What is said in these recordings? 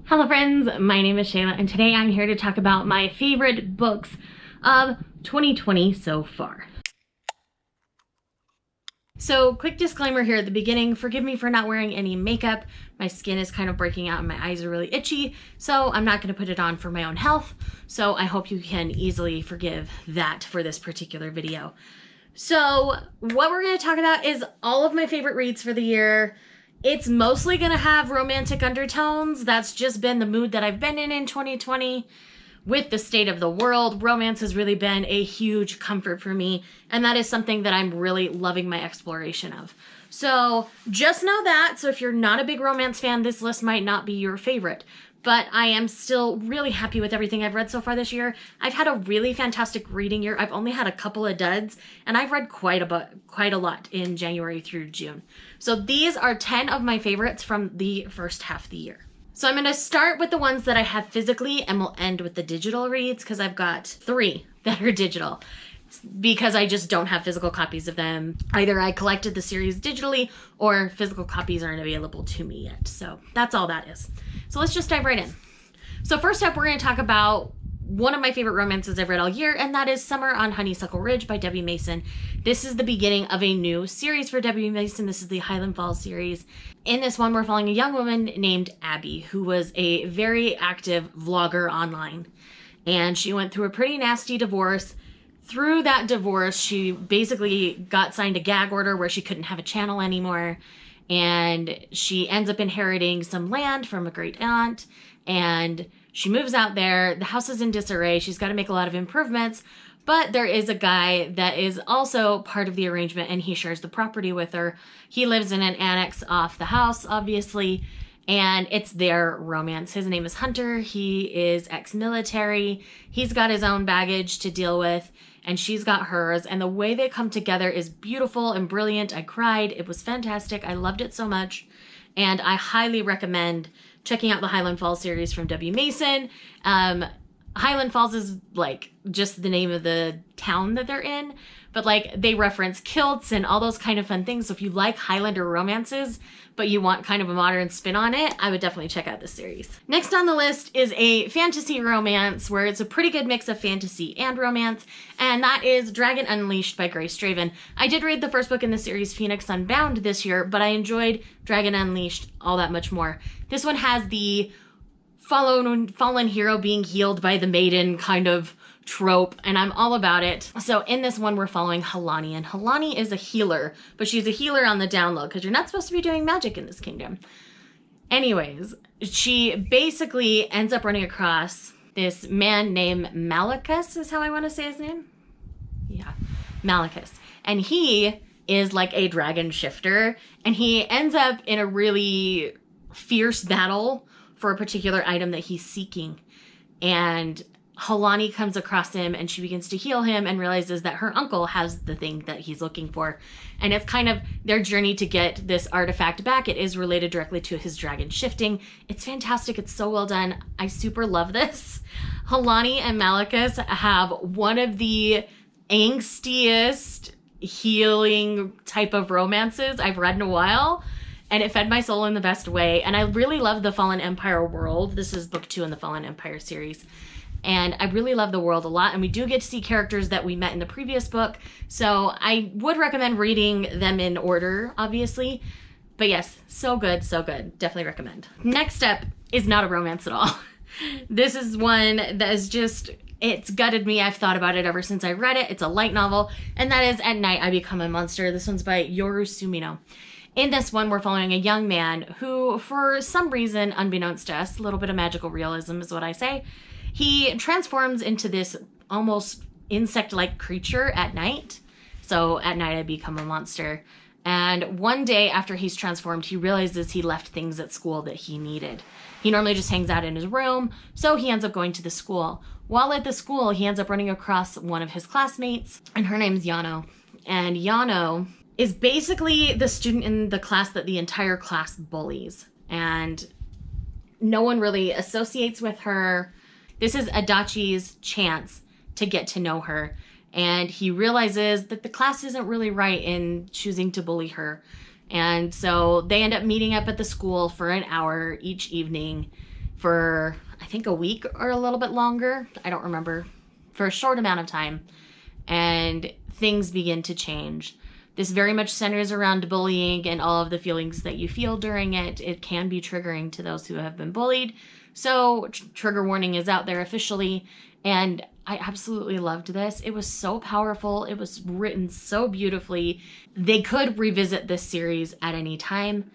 Hello friends, my name is Shayla and today I'm here to talk about my favorite books of 2020 so far. So quick disclaimer here at the beginning, forgive me for not wearing any makeup. My skin is kind of breaking out and my eyes are really itchy, so I'm not going to put it on for my own health. So I hope you can easily forgive that for this particular video. So what we're going to talk about is all of my favorite reads for the year. It's mostly going to have romantic undertones. That's just been the mood that I've been in 2020. With the state of the world, romance has really been a huge comfort for me, and that is something that I'm really loving my exploration of. So just know that. So if you're not a big romance fan, this list might not be your favorite. But I am still really happy with everything I've read so far this year. I've had a really fantastic reading year. I've only had a couple of duds, and I've read quite a lot in January through June. So these are 10 of my favorites from the first half of the year. So I'm going to start with the ones that I have physically, and we'll end with the digital reads because I've got 3 that are digital because I just don't have physical copies of them. Either I collected the series digitally or physical copies aren't available to me yet. So that's all that is. So let's just dive right in. So first up, we're going to talk about one of my favorite romances I've read all year, and that is Summer on Honeysuckle Ridge by Debbie Mason. This is the beginning of a new series for Debbie Mason. This is the Highland Falls series. In this one, we're following a young woman named Abby, who was a very active vlogger online. And she went through a pretty nasty divorce. Through that divorce, she basically got signed a gag order where she couldn't have a channel anymore. And she ends up inheriting some land from a great aunt. And she moves out there. The house is in disarray. She's got to make a lot of improvements. But there is a guy that is also part of the arrangement, and he shares the property with her. He lives in an annex off the house, obviously, and it's their romance. His name is Hunter. He is ex-military. He's got his own baggage to deal with, and she's got hers. And the way they come together is beautiful and brilliant. I cried. It was fantastic. I loved it so much, and I highly recommend checking out the Highland Falls series from Debbie Mason. Highland Falls is like just the name of the town that they're in, but like they reference kilts and all those kind of fun things. So if you like Highlander romances, but you want kind of a modern spin on it, I would definitely check out this series. Next on the list is a fantasy romance where it's a pretty good mix of fantasy and romance, and that is Dragon Unleashed by Grace Draven. I did read the first book in the series, Phoenix Unbound, this year, but I enjoyed Dragon Unleashed all that much more. This one has the fallen hero being healed by the maiden kind of trope, and I'm all about it. So in this one, we're following Halani, and Halani is a healer, but she's a healer on the down low because you're not supposed to be doing magic in this kingdom. Anyways, she basically ends up running across this man named Malachus, is how I want to say his name. Yeah, Malachus. And he is like a dragon shifter, and he ends up in a really fierce battle for a particular item that he's seeking. And Halani comes across him and she begins to heal him and realizes that her uncle has the thing that he's looking for. And it's kind of their journey to get this artifact back. It is related directly to his dragon shifting. It's fantastic. It's so well done. I super love this. Halani and Malachus have one of the angstiest healing type of romances I've read in a while. And it fed my soul in the best way. And I really love the Fallen Empire world. This is book 2 in the Fallen Empire series. And I really love the world a lot. And we do get to see characters that we met in the previous book. So I would recommend reading them in order, obviously. But yes, so good, so good. Definitely recommend. Next up is not a romance at all. This is one that is just, it's gutted me. I've thought about it ever since I read it. It's a light novel. And that is At Night I Become a Monster. This one's by Yoru Sumino. In this one, we're following a young man who, for some reason, unbeknownst to us, a little bit of magical realism is what I say, he transforms into this almost insect-like creature at night. So at night, I become a monster. And one day after he's transformed, he realizes he left things at school that he needed. He normally just hangs out in his room, so he ends up going to the school. While at the school, he ends up running across one of his classmates, and her name's Yano. And Yano is basically the student in the class that the entire class bullies. And no one really associates with her. This is Adachi's chance to get to know her. And he realizes that the class isn't really right in choosing to bully her. And so they end up meeting up at the school for an hour each evening. for, I think, a week or a little bit longer. I don't remember. For a short amount of time. And things begin to change. This very much centers around bullying and all of the feelings that you feel during it. It can be triggering to those who have been bullied. So trigger warning is out there officially. And I absolutely loved this. It was so powerful. It was written so beautifully. They could revisit this series at any time.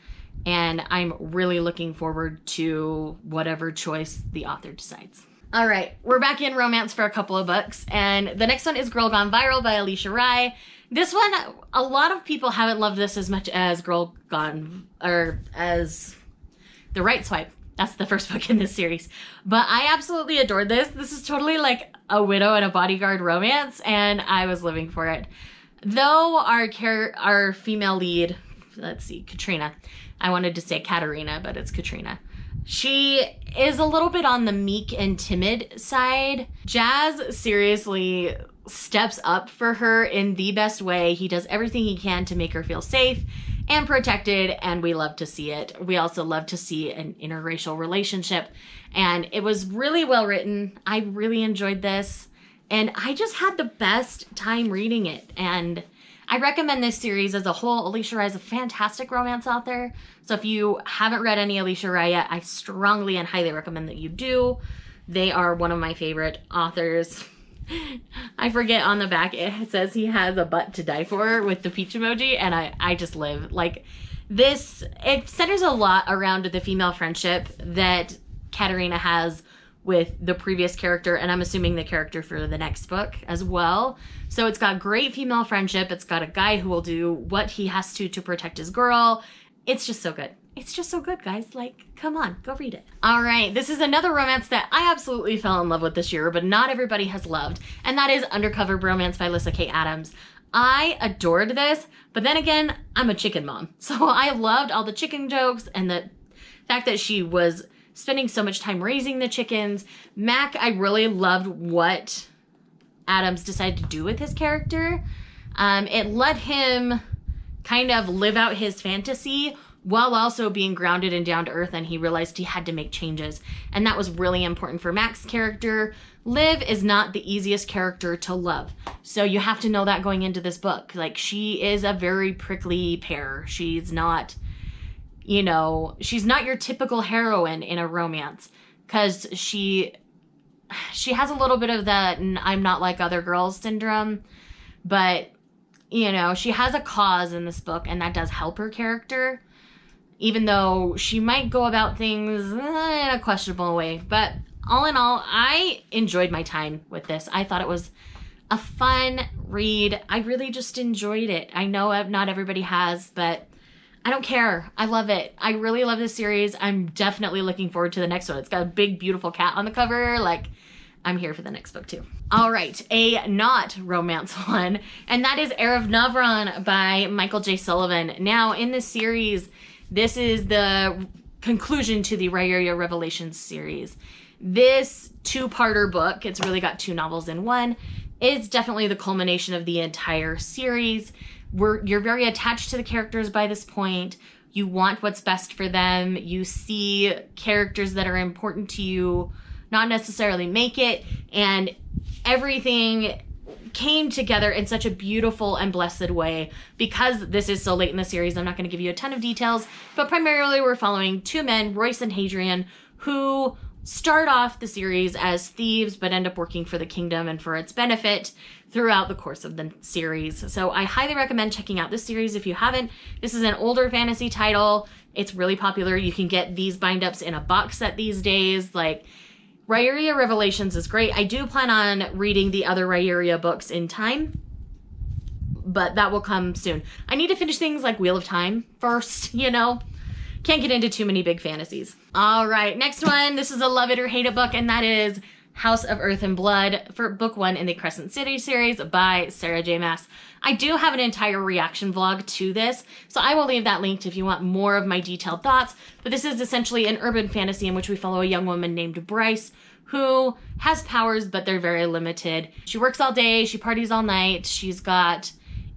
And I'm really looking forward to whatever choice the author decides. All right, we're back in romance for a couple of books. And the next one is Girl Gone Viral by Alicia Rai. This one, a lot of people haven't loved this as much as Girl Gone, or as The Right Swipe. That's the first book in this series. But I absolutely adored this. This is totally like a widow and a bodyguard romance, and I was living for it. Though our female lead, let's see, Katrina. I wanted to say Katerina, but it's Katrina. She is a little bit on the meek and timid side. Jazz seriously steps up for her in the best way. He does everything he can to make her feel safe and protected, and we love to see it. We also love to see an interracial relationship, and it was really well written. I really enjoyed this, and I just had the best time reading it, and I recommend this series as a whole. Alicia Rai is a fantastic romance author. So if you haven't read any Alicia Rai yet, I strongly and highly recommend that you do. They are one of my favorite authors. I forget on the back, it says he has a butt to die for with the peach emoji, and I just live. Like this, it centers a lot around the female friendship that Katerina has with the previous character, and I'm assuming the character for the next book as well. So it's got great female friendship. It's got a guy who will do what he has to protect his girl. It's just so good. It's just so good, guys. Like, come on, go read it. All right, this is another romance that I absolutely fell in love with this year, but not everybody has loved, and that is Undercover Bromance by Lyssa Kay Adams. I adored this, but then again, I'm a chicken mom. So I loved all the chicken jokes and the fact that she was spending so much time raising the chickens. Mac, I really loved what Adams decided to do with his character. It let him kind of live out his fantasy while also being grounded and down to earth, and he realized he had to make changes. And that was really important for Mac's character. Liv is not the easiest character to love. So you have to know that going into this book. Like, she is a very prickly pear. She's not, you know, she's not your typical heroine in a romance, because she has a little bit of that I'm not like other girls syndrome, but, you know, she has a cause in this book, and that does help her character, even though she might go about things in a questionable way. But all in all, I enjoyed my time with this. I thought it was a fun read. I really just enjoyed it. I know not everybody has, but I don't care. I love it. I really love this series. I'm definitely looking forward to the next one. It's got a big, beautiful cat on the cover. Like, I'm here for the next book too. All right, a not romance one, and that is Heir of Navron by Michael J. Sullivan. Now, in this series, this is the conclusion to the Rhaeria Revelations series. This two-parter book, it's really got two novels in one, is definitely the culmination of the entire series. You're very attached to the characters by this point. You want what's best for them. You see characters that are important to you not necessarily make it, and everything came together in such a beautiful and blessed way. Because this is so late in the series, I'm not going to give you a ton of details, but primarily we're following two men, Royce and Hadrian, who start off the series as thieves but end up working for the kingdom and for its benefit throughout the course of the series. So I highly recommend checking out this series if you haven't. This is an older fantasy title. It's really popular. You can get these bind-ups in a box set these days. Like, Rhaeria Revelations is great. I do plan on reading the other Rhaeria books in time, but that will come soon. I need to finish things like Wheel of Time first, you know? Can't get into too many big fantasies. All right, next one. This is a love it or hate it book, and that is House of Earth and Blood for book one in the Crescent City series by Sarah J. Maas. I do have an entire reaction vlog to this, so I will leave that linked if you want more of my detailed thoughts. But this is essentially an urban fantasy in which we follow a young woman named Bryce who has powers, but they're very limited. She works all day, she parties all night, she's got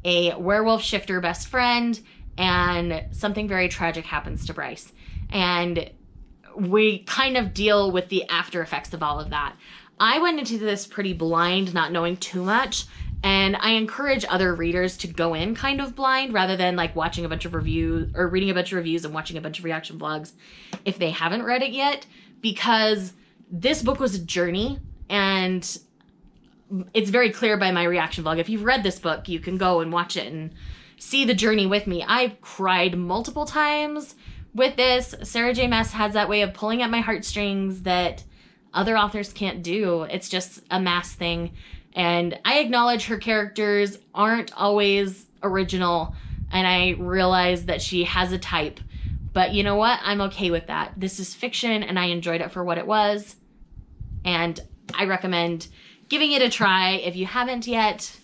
a werewolf shifter best friend, and something very tragic happens to Bryce. And we kind of deal with the after effects of all of that. I went into this pretty blind, not knowing too much, and I encourage other readers to go in kind of blind rather than like watching a bunch of reviews or reading a bunch of reviews and watching a bunch of reaction vlogs if they haven't read it yet, because this book was a journey, and it's very clear by my reaction vlog. If you've read this book, you can go and watch it and see the journey with me. I cried multiple times with this. Sarah J. Maas has that way of pulling at my heartstrings that other authors can't do. It's just a Maas thing. And I acknowledge her characters aren't always original, and I realize that she has a type. But you know what? I'm okay with that. This is fiction, and I enjoyed it for what it was. And I recommend giving it a try if you haven't yet.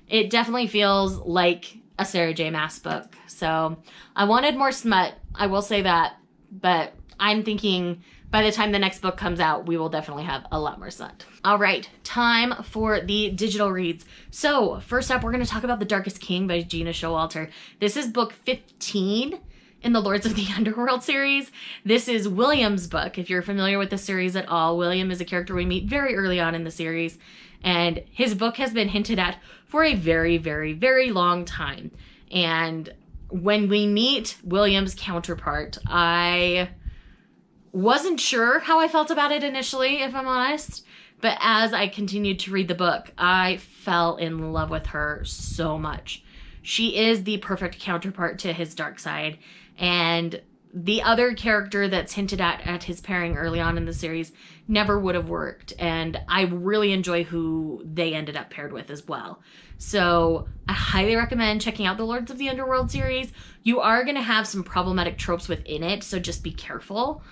It definitely feels like a Sarah J. Maas book. So I wanted more smut, I will say that. But I'm thinking by the time the next book comes out, we will definitely have a lot more smut. All right, time for the digital reads. So first up, we're going to talk about The Darkest King by Gina Showalter. This is book 15 in the Lords of the Underworld series. This is William's book. If you're familiar with the series at all, William is a character we meet very early on in the series, and his book has been hinted at for a very, very, very long time. And when we meet William's counterpart, I wasn't sure how I felt about it initially, if I'm honest, but as I continued to read the book, I fell in love with her so much. She is the perfect counterpart to his dark side, and the other character that's hinted at his pairing early on in the series never would have worked, and I really enjoy who they ended up paired with as well. So I highly recommend checking out the Lords of the Underworld series. You are going to have some problematic tropes within it, so just be careful.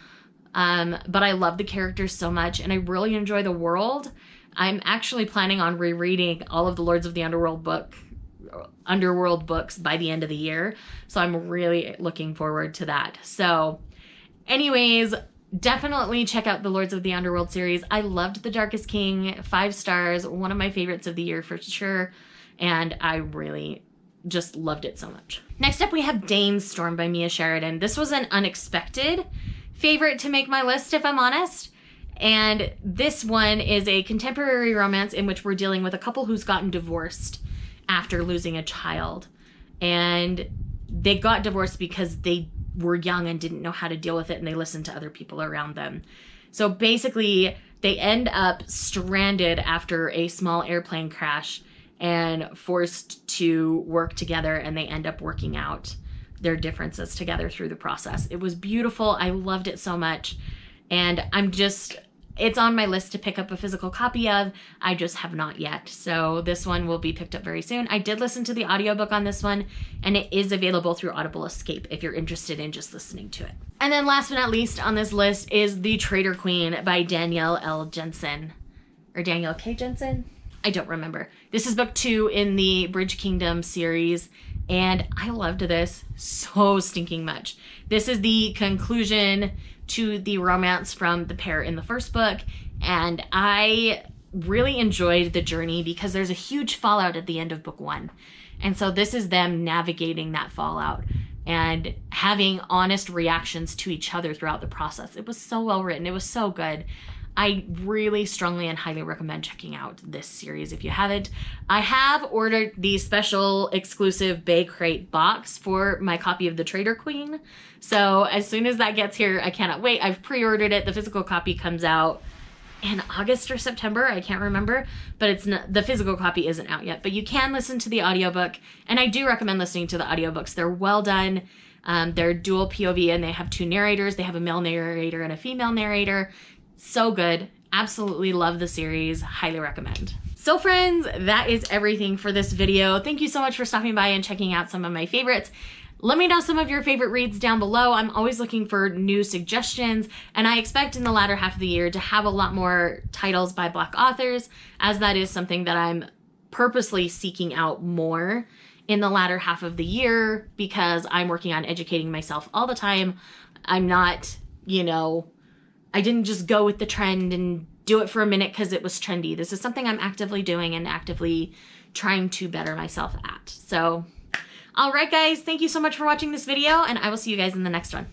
But I love the characters so much, and I really enjoy the world. I'm actually planning on rereading all of the Lords of the Underworld books by the end of the year, so I'm really looking forward to that. So anyways, definitely check out the Lords of the Underworld series. I loved The Darkest King, 5 stars, one of my favorites of the year for sure, and I really just loved it so much. Next up, we have Dane's Storm by Mia Sheridan. This was an unexpected favorite to make my list, if I'm honest. And this one is a contemporary romance in which we're dealing with a couple who's gotten divorced after losing a child. And they got divorced because they were young and didn't know how to deal with it, and they listened to other people around them. So basically, they end up stranded after a small airplane crash and forced to work together, and they end up working out their differences together through the process. It was beautiful. I loved it so much. And it's on my list to pick up a physical copy of. I just have not yet. So this one will be picked up very soon. I did listen to the audiobook on this one, and it is available through Audible Escape if you're interested in just listening to it. And then last but not least on this list is The Traitor Queen by Danielle L. Jensen. Or Danielle K. Jensen? I don't remember. This is book 2 in the Bridge Kingdom series, and I loved this so stinking much. This is the conclusion to the romance from the pair in the first book, and I really enjoyed the journey because there's a huge fallout at the end of book 1. And so this is them navigating that fallout and having honest reactions to each other throughout the process. It was so well written. It was so good. I really strongly and highly recommend checking out this series if you haven't. I have ordered the special exclusive Bay Crate box for my copy of The Traitor Queen. So as soon as that gets here, I cannot wait. I've pre-ordered it. The physical copy comes out in August or September. I can't remember, but it's not, the physical copy isn't out yet. But you can listen to the audiobook, and I do recommend listening to the audiobooks. They're well done. They're dual POV, and they have 2 narrators. They have a male narrator and a female narrator. So good. Absolutely love the series. Highly recommend. So friends, that is everything for this video. Thank you so much for stopping by and checking out some of my favorites. Let me know some of your favorite reads down below. I'm always looking for new suggestions, and I expect in the latter half of the year to have a lot more titles by Black authors, as that is something that I'm purposely seeking out more in the latter half of the year because I'm working on educating myself all the time. I'm not, I didn't just go with the trend and do it for a minute because it was trendy. This is something I'm actively doing and actively trying to better myself at. So, all right, guys, thank you so much for watching this video, and I will see you guys in the next one.